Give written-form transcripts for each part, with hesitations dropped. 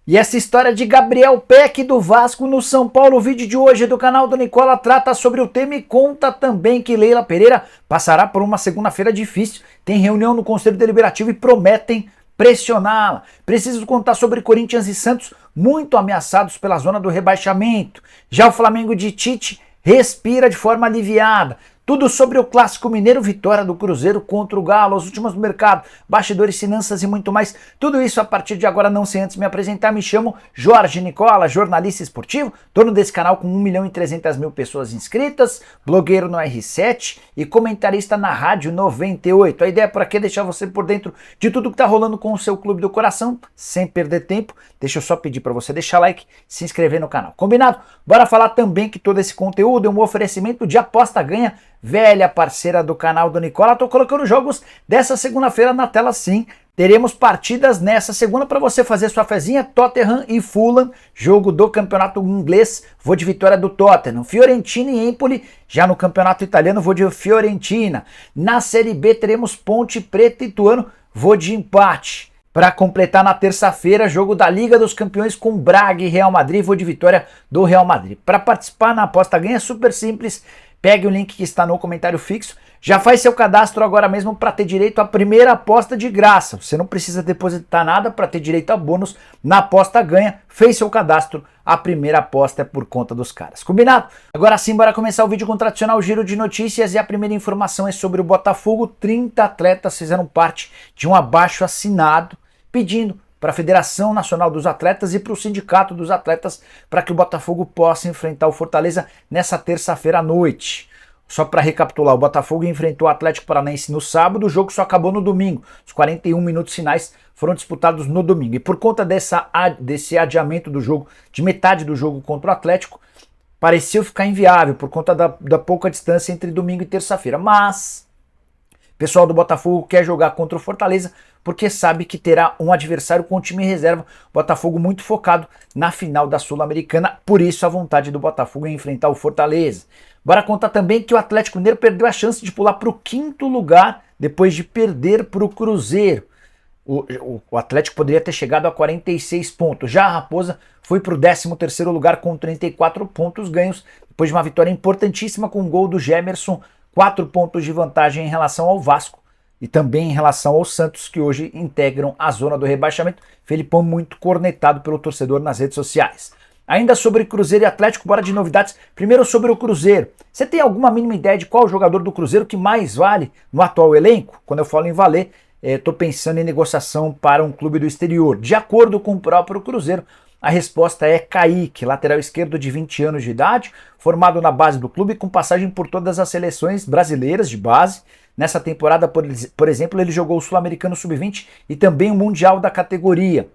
E essa história de Gabriel Peck do Vasco no São Paulo, o vídeo de hoje do canal do Nicola trata sobre o tema e conta também que Leila Pereira passará por uma segunda-feira difícil, tem reunião no Conselho Deliberativo e prometem pressioná-la. Preciso contar sobre Corinthians e Santos, muito ameaçados pela zona do rebaixamento. Já o Flamengo de Tite respira de forma aliviada. Tudo sobre o Clássico Mineiro, vitória do Cruzeiro contra o Galo, as últimas do mercado, bastidores, finanças e muito mais. Tudo isso a partir de agora, não sei antes me apresentar, me chamo Jorge Nicola, jornalista esportivo, dono desse canal com 1.300.000 pessoas inscritas, blogueiro no R7 e comentarista na Rádio 98. A ideia por aqui é deixar você por dentro de tudo que tá rolando com o seu clube do coração, sem perder tempo. Deixa eu só pedir para você deixar like, se inscrever no canal. Combinado? Bora falar também que todo esse conteúdo é um oferecimento de Aposta Ganha, velha parceira do canal do Nicola. Tô colocando jogos dessa segunda-feira na tela sim. Teremos partidas nessa segunda para você fazer sua fezinha. Tottenham e Fulham, jogo do campeonato inglês, vou de vitória do Tottenham. Fiorentina e Empoli, já no campeonato italiano, vou de Fiorentina. Na Série B teremos Ponte Preta e Ituano, vou de empate. Para completar na terça-feira, jogo da Liga dos Campeões com Braga e Real Madrid, vou de vitória do Real Madrid. Para participar na Aposta Ganha é super simples. Pegue o link que está no comentário fixo, já faz seu cadastro agora mesmo para ter direito à primeira aposta de graça. Você não precisa depositar nada para ter direito a bônus na Aposta Ganha. Fez seu cadastro, a primeira aposta é por conta dos caras. Combinado? Agora sim, bora começar o vídeo com o tradicional giro de notícias e a primeira informação é sobre o Botafogo. 30 atletas fizeram parte de um abaixo-assinado pedindo para a Federação Nacional dos Atletas e para o Sindicato dos Atletas para que o Botafogo possa enfrentar o Fortaleza nessa terça-feira à noite. Só para recapitular, o Botafogo enfrentou o Atlético Paranaense no sábado, o jogo só acabou no domingo. Os 41 minutos finais foram disputados no domingo. E por conta desse adiamento do jogo, de metade do jogo contra o Atlético, pareceu ficar inviável por conta da pouca distância entre domingo e terça-feira. Mas o pessoal do Botafogo quer jogar contra o Fortaleza porque sabe que terá um adversário com o time em reserva. Botafogo muito focado na final da Sul-Americana, por isso a vontade do Botafogo em enfrentar o Fortaleza. Bora contar também que o Atlético Mineiro perdeu a chance de pular para o 5º lugar depois de perder para o Cruzeiro. O Atlético poderia ter chegado a 46 pontos. Já a Raposa foi para o 13º lugar com 34 pontos ganhos, depois de uma vitória importantíssima com o gol do Gemerson, 4 pontos de vantagem em relação ao Vasco e também em relação ao Santos, que hoje integram a zona do rebaixamento. Felipão muito cornetado pelo torcedor nas redes sociais. Ainda sobre Cruzeiro e Atlético, bora de novidades. Primeiro sobre o Cruzeiro. Você tem alguma mínima ideia de qual jogador do Cruzeiro que mais vale no atual elenco? Quando eu falo em valer, estou pensando em negociação para um clube do exterior. De acordo com o próprio Cruzeiro, a resposta é Kaique, lateral esquerdo de 20 anos de idade, formado na base do clube com passagem por todas as seleções brasileiras de base. Nessa temporada, por exemplo, ele jogou o Sul-Americano Sub-20 e também o Mundial da categoria.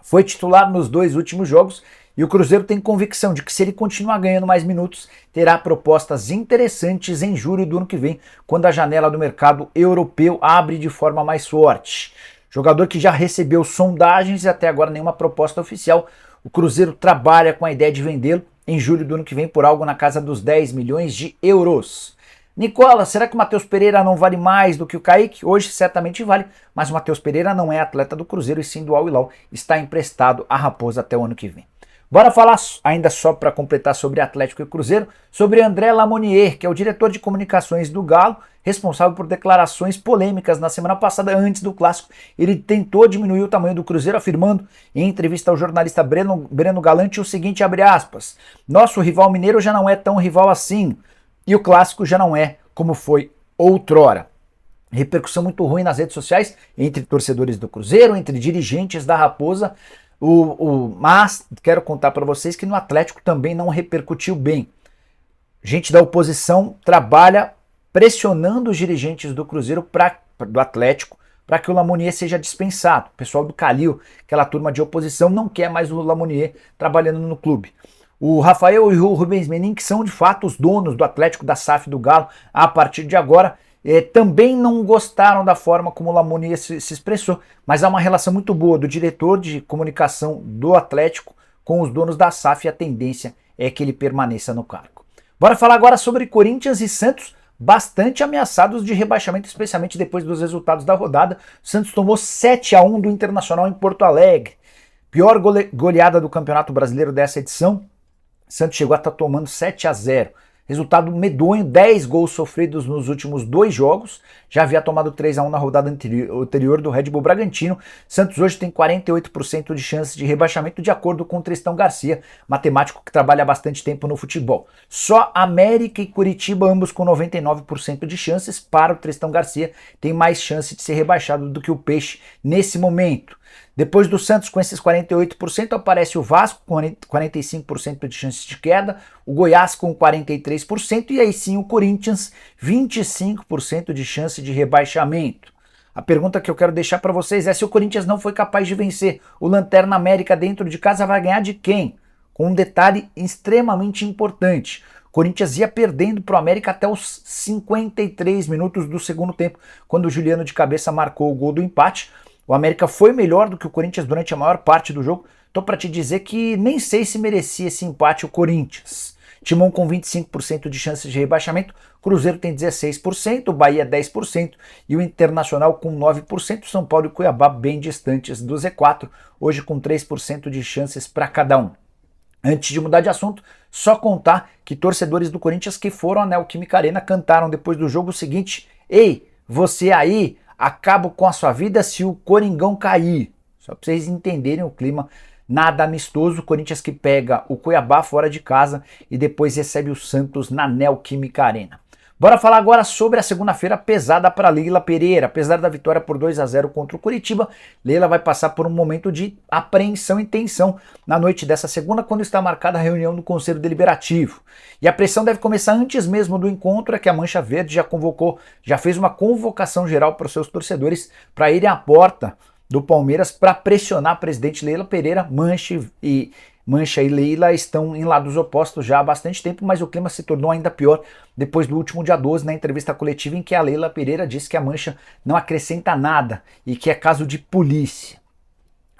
Foi titular nos 2 últimos jogos e o Cruzeiro tem convicção de que se ele continuar ganhando mais minutos, terá propostas interessantes em julho do ano que vem, quando a janela do mercado europeu abre de forma mais forte. Jogador que já recebeu sondagens e até agora nenhuma proposta oficial. O Cruzeiro trabalha com a ideia de vendê-lo em julho do ano que vem por algo na casa dos 10 milhões de euros. Nicola, será que o Matheus Pereira não vale mais do que o Kaique? Hoje certamente vale, mas o Matheus Pereira não é atleta do Cruzeiro e sim do Al Hilal, está emprestado à Raposa até o ano que vem. Bora falar, ainda só para completar sobre Atlético e Cruzeiro, sobre André Lamonier, que é o diretor de comunicações do Galo, responsável por declarações polêmicas na semana passada antes do Clássico. Ele tentou diminuir o tamanho do Cruzeiro, afirmando em entrevista ao jornalista Breno Galante o seguinte, abre aspas, nosso rival mineiro já não é tão rival assim, e o Clássico já não é como foi outrora. Repercussão muito ruim nas redes sociais, entre torcedores do Cruzeiro, entre dirigentes da Raposa, mas quero contar para vocês que no Atlético também não repercutiu bem. Gente da oposição trabalha pressionando os dirigentes do Cruzeiro, do Atlético, para que o Lamonier seja dispensado. O pessoal do Calil, aquela turma de oposição, não quer mais o Lamonier trabalhando no clube. O Rafael e o Rubens Menin, que são de fato os donos do Atlético, da SAF do Galo, a partir de agora, também não gostaram da forma como o Lamonier se expressou, mas há uma relação muito boa do diretor de comunicação do Atlético com os donos da SAF e a tendência é que ele permaneça no cargo. Bora falar agora sobre Corinthians e Santos, bastante ameaçados de rebaixamento, especialmente depois dos resultados da rodada. O Santos tomou 7-1 do Internacional em Porto Alegre. Pior goleada do Campeonato Brasileiro dessa edição, Santos chegou a estar tomando 7-0. Resultado medonho, 10 gols sofridos nos últimos 2 jogos. Já havia tomado 3-1 na rodada anterior do Red Bull Bragantino. Santos hoje tem 48% de chance de rebaixamento, de acordo com o Tristão Garcia, matemático que trabalha há bastante tempo no futebol. Só América e Curitiba, ambos com 99% de chances. Para o Tristão Garcia, tem mais chance de ser rebaixado do que o Peixe nesse momento. Depois do Santos com esses 48%, aparece o Vasco com 45% de chances de queda, o Goiás com 43% e aí sim o Corinthians, 25% de chance de rebaixamento. A pergunta que eu quero deixar para vocês é: se o Corinthians não foi capaz de vencer o Lanterna América dentro de casa, vai ganhar de quem? Com um detalhe extremamente importante: o Corinthians ia perdendo para o América até os 53 minutos do segundo tempo, quando o Juliano de cabeça marcou o gol do empate. O América foi melhor do que o Corinthians durante a maior parte do jogo. Tô para te dizer que nem sei se merecia esse empate o Corinthians. Timão com 25% de chances de rebaixamento, Cruzeiro tem 16%, o Bahia 10% e o Internacional com 9%, São Paulo e Cuiabá bem distantes do Z4, hoje com 3% de chances para cada um. Antes de mudar de assunto, só contar que torcedores do Corinthians que foram à Neoquímica Arena cantaram depois do jogo o seguinte: ei, você aí, acabo com a sua vida se o Coringão cair. Só para vocês entenderem o clima, nada amistoso. Corinthians que pega o Cuiabá fora de casa e depois recebe o Santos na Neoquímica Arena. Bora falar agora sobre a segunda-feira pesada para Leila Pereira. Apesar da vitória por 2-0 contra o Curitiba, Leila vai passar por um momento de apreensão e tensão na noite dessa segunda, quando está marcada a reunião do Conselho Deliberativo. E a pressão deve começar antes mesmo do encontro, é que a Mancha Verde já fez uma convocação geral para os seus torcedores para irem à porta do Palmeiras para pressionar a presidente Leila Pereira. Mancha e Leila estão em lados opostos já há bastante tempo, mas o clima se tornou ainda pior depois do último dia 12, na entrevista coletiva em que a Leila Pereira disse que a Mancha não acrescenta nada e que é caso de polícia.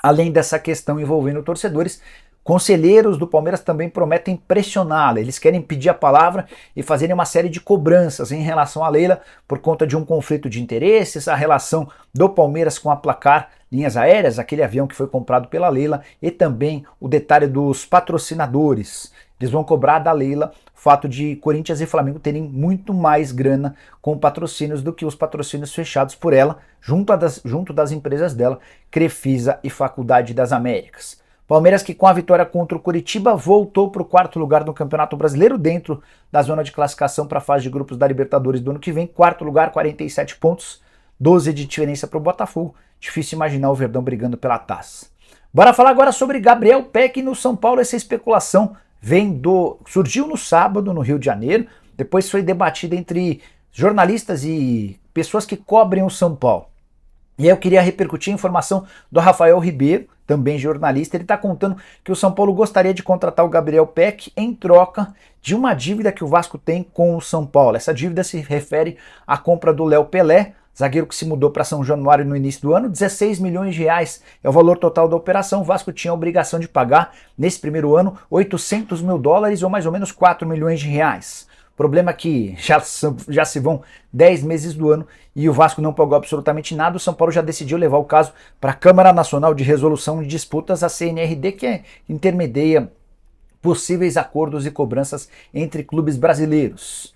Além dessa questão envolvendo torcedores, conselheiros do Palmeiras também prometem pressioná-la. Eles querem pedir a palavra e fazerem uma série de cobranças em relação a Leila por conta de um conflito de interesses, a relação do Palmeiras com a Placar Linhas Aéreas, aquele avião que foi comprado pela Leila, e também o detalhe dos patrocinadores. Eles vão cobrar da Leila o fato de Corinthians e Flamengo terem muito mais grana com patrocínios do que os patrocínios fechados por ela, junto das empresas dela, Crefisa e Faculdade das Américas. Palmeiras que com a vitória contra o Curitiba voltou para o 4º lugar no Campeonato Brasileiro, dentro da zona de classificação para a fase de grupos da Libertadores do ano que vem. 4º lugar, 47 pontos, 12 de diferença para o Botafogo. Difícil imaginar o Verdão brigando pela taça. Bora falar agora sobre Gabriel Pec no São Paulo. Essa especulação surgiu no sábado no Rio de Janeiro, depois foi debatida entre jornalistas e pessoas que cobrem o São Paulo. E aí eu queria repercutir a informação do Rafael Ribeiro, também jornalista. Ele está contando que o São Paulo gostaria de contratar o Gabriel Pec em troca de uma dívida que o Vasco tem com o São Paulo. Essa dívida se refere à compra do Léo Pelé, zagueiro que se mudou para São Januário no início do ano. 16 milhões de reais é o valor total da operação. O Vasco tinha a obrigação de pagar, nesse primeiro ano, 800 mil dólares ou mais ou menos 4 milhões de reais. O problema é que já se vão 10 meses do ano e o Vasco não pagou absolutamente nada. O São Paulo já decidiu levar o caso para a Câmara Nacional de Resolução de Disputas, a CNRD, que intermedia possíveis acordos e cobranças entre clubes brasileiros.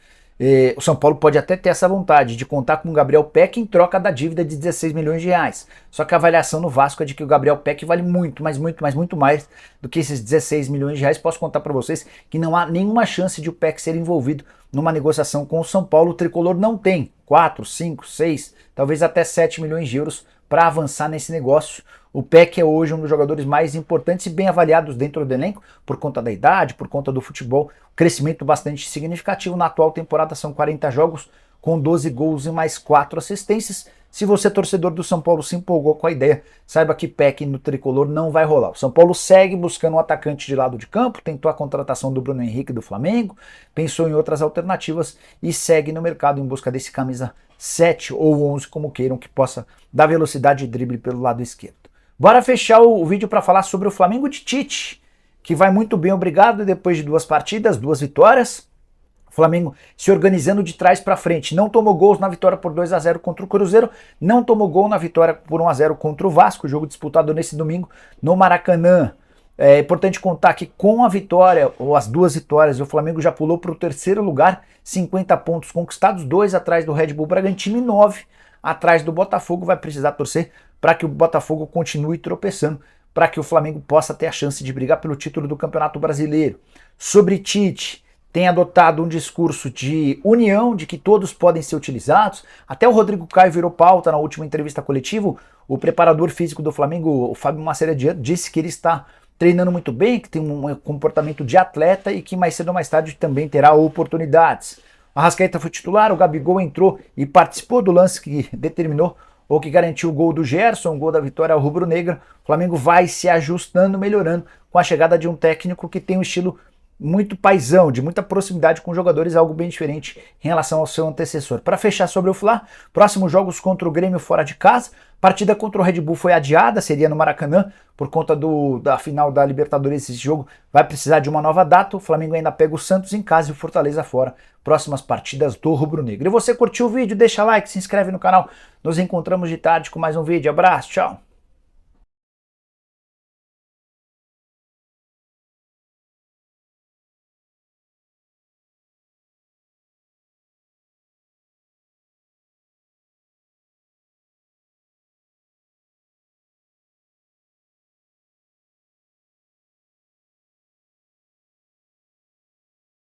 O São Paulo pode até ter essa vontade de contar com o Gabriel Pec em troca da dívida de 16 milhões de reais. Só que a avaliação no Vasco é de que o Gabriel Pec vale muito mais do que esses 16 milhões de reais. Posso contar para vocês que não há nenhuma chance de o Pec ser envolvido numa negociação com o São Paulo. O Tricolor não tem 4, 5, 6, talvez até 7 milhões de euros para avançar nesse negócio. O Pec é hoje um dos jogadores mais importantes e bem avaliados dentro do elenco, por conta da idade, por conta do futebol. Crescimento bastante significativo. Na atual temporada são 40 jogos, com 12 gols e mais 4 assistências. Se você, torcedor do São Paulo, se empolgou com a ideia, saiba que Pec no Tricolor não vai rolar. O São Paulo segue buscando um atacante de lado de campo, tentou a contratação do Bruno Henrique do Flamengo, pensou em outras alternativas e segue no mercado em busca desse camisa 7 ou 11, como queiram, que possa dar velocidade e drible pelo lado esquerdo. Bora fechar o vídeo para falar sobre o Flamengo de Tite, que vai muito bem, obrigado, depois de 2 partidas, 2 vitórias. Flamengo se organizando de trás para frente. Não tomou gols na vitória por 2-0 contra o Cruzeiro, não tomou gol na vitória por 1-0 contra o Vasco, jogo disputado nesse domingo no Maracanã. É importante contar que com a vitória, ou as duas vitórias, o Flamengo já pulou para o terceiro lugar, 50 pontos conquistados, 2 atrás do Red Bull Bragantino e 9 atrás do Botafogo. Vai precisar torcer para que o Botafogo continue tropeçando, para que o Flamengo possa ter a chance de brigar pelo título do Campeonato Brasileiro. Sobre Tite, tem adotado um discurso de união, de que todos podem ser utilizados. Até o Rodrigo Caio virou pauta na última entrevista coletiva. O preparador físico do Flamengo, o Fábio Macieira, disse que ele está treinando muito bem, que tem um comportamento de atleta e que mais cedo ou mais tarde também terá oportunidades. O Arrascaeta foi titular, o Gabigol entrou e participou do lance que determinou ou que garantiu o gol do Gerson, o gol da vitória rubro-negra. O Flamengo vai se ajustando, melhorando com a chegada de um técnico que tem um estilo muito paizão, de muita proximidade com jogadores, algo bem diferente em relação ao seu antecessor. Para fechar sobre o Fla, próximos jogos contra o Grêmio fora de casa. Partida contra o Red Bull foi adiada, seria no Maracanã, por conta da final da Libertadores. Esse jogo vai precisar de uma nova data. O Flamengo ainda pega o Santos em casa e o Fortaleza fora. Próximas partidas do Rubro Negro. E você curtiu o vídeo? Deixa like, se inscreve no canal. Nos encontramos de tarde com mais um vídeo. Abraço, tchau!